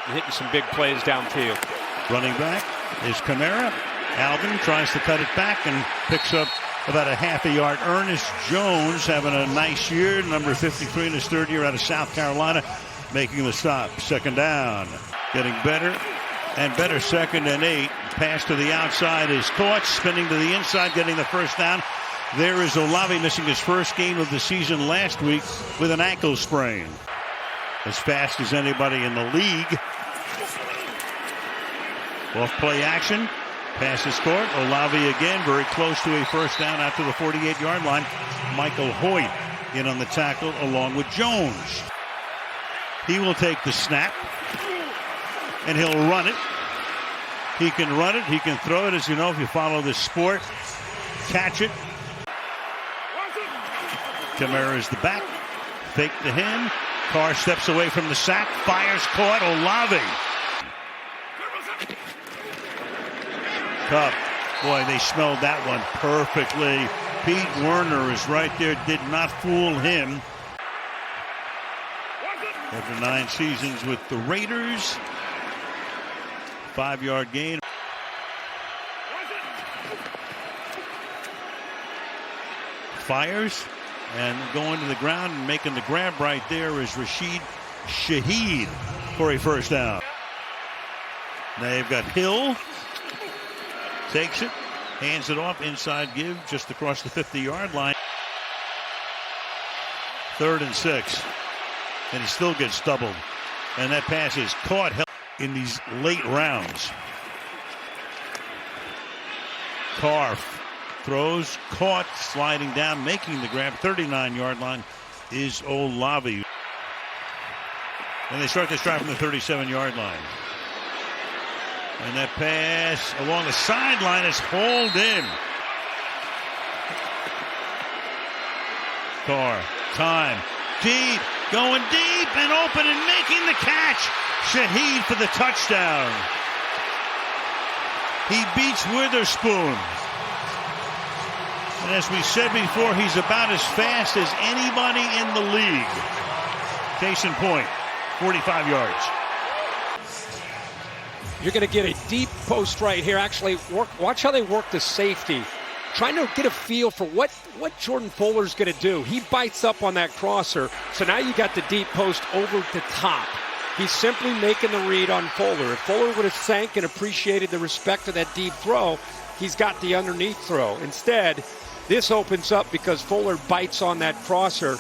and hitting some big plays downfield. Running back is Kamara. Alvin tries to cut it back and picks up about a half a yard. Ernest Jones having a nice year, number 53 in his third year out of South Carolina, making the stop. Second down. Getting better and better, 2nd and 8. Pass to the outside is caught, spinning to the inside, getting the first down. There is Olave missing his first game of the season last week with an ankle sprain. As fast as anybody in the league. Off play action. Pass is caught. Olave again, very close to a first down after the 48-yard line. Michael Hoyt in on the tackle along with Jones. He will take the snap, and he'll run it. He can run it. He can throw it, as you know, if you follow this sport. Catch it. Kamara is the back. Fake to him. Carr steps away from the sack. Fires, caught. Olave. Cup. Boy, they smelled that one perfectly. Pete Werner is right there. Did not fool him. After 9 seasons with the Raiders. 5-yard gain. Fires. And going to the ground and making the grab right there is Rashid Shaheed for a first down. They've got Hill. Takes it. Hands it off. Inside give just across the 50-yard line. 3rd and 6. And he still gets doubled. And that pass is caught in these late rounds. Carr throws, caught, sliding down, making the grab. 39-yard line is Olave. And they start this drive from the 37-yard line. And that pass along the sideline is hauled in. Carr, time, deep, going deep and open and making the catch. Shaheed for the touchdown. He beats Witherspoon. And as we said before, he's about as fast as anybody in the league. Case in point, 45 yards. You're going to get a deep post right here. Actually, watch how they work the safety. Trying to get a feel for what Jordan Fuller's going to do. He bites up on that crosser. So now you got the deep post over the top. He's simply making the read on Fuller. If Fuller would have sank and appreciated the respect of that deep throw, he's got the underneath throw. Instead, this opens up because Fuller bites on that crosser.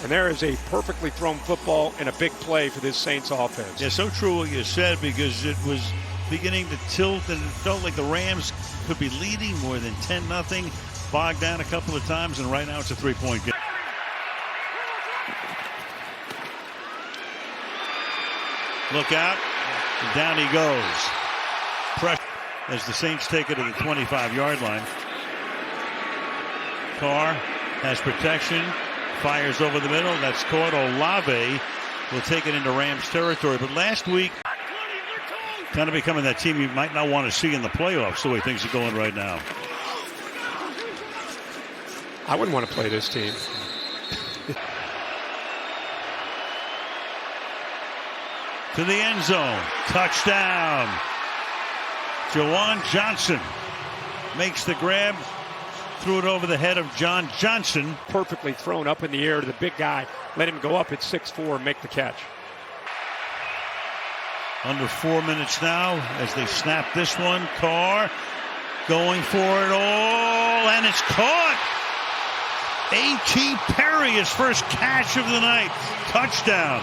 And there is a perfectly thrown football and a big play for this Saints offense. Yeah, so true what you said, because it was beginning to tilt and it felt like the Rams could be leading more than 10-0. Bogged down a couple of times, and right now it's a 3-point game. Look out. And down he goes. Pressure as the Saints take it to the 25-yard line. Carr has protection. Fires over the middle. That's caught. Olave will take it into Rams territory. But last week, kind of becoming that team you might not want to see in the playoffs, the way things are going right now. I wouldn't want to play this team. To the end zone. Touchdown. Jawan Johnson makes the grab. Threw it over the head of John Johnson. Perfectly thrown up in the air to the big guy. Let him go up at 6'4" and make the catch. Under 4 minutes now as they snap this one. Carr going for it all, and it's caught. A.T. Perry, his first catch of the night. Touchdown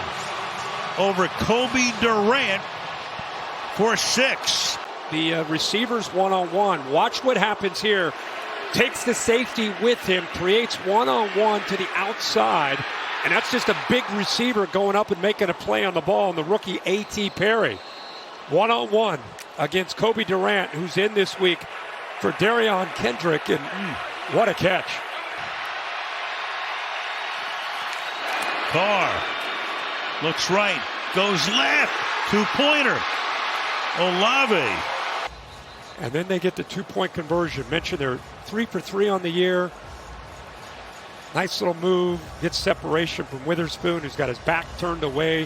over Kobe Durant for 6. The receivers one-on-one. Watch what happens here. Takes the safety with him, creates one-on-one to the outside, and that's just a big receiver going up and making a play on the ball, and the rookie A.T. Perry. One-on-one against Kobe Durant, who's in this week for Darion Kendrick, and what a catch. Carr looks right, goes left, 2-pointer. Olave. And then they get the 2-point conversion. Mentioned they're 3 for 3 on the year. Nice little move. Gets separation from Witherspoon, who's got his back turned away.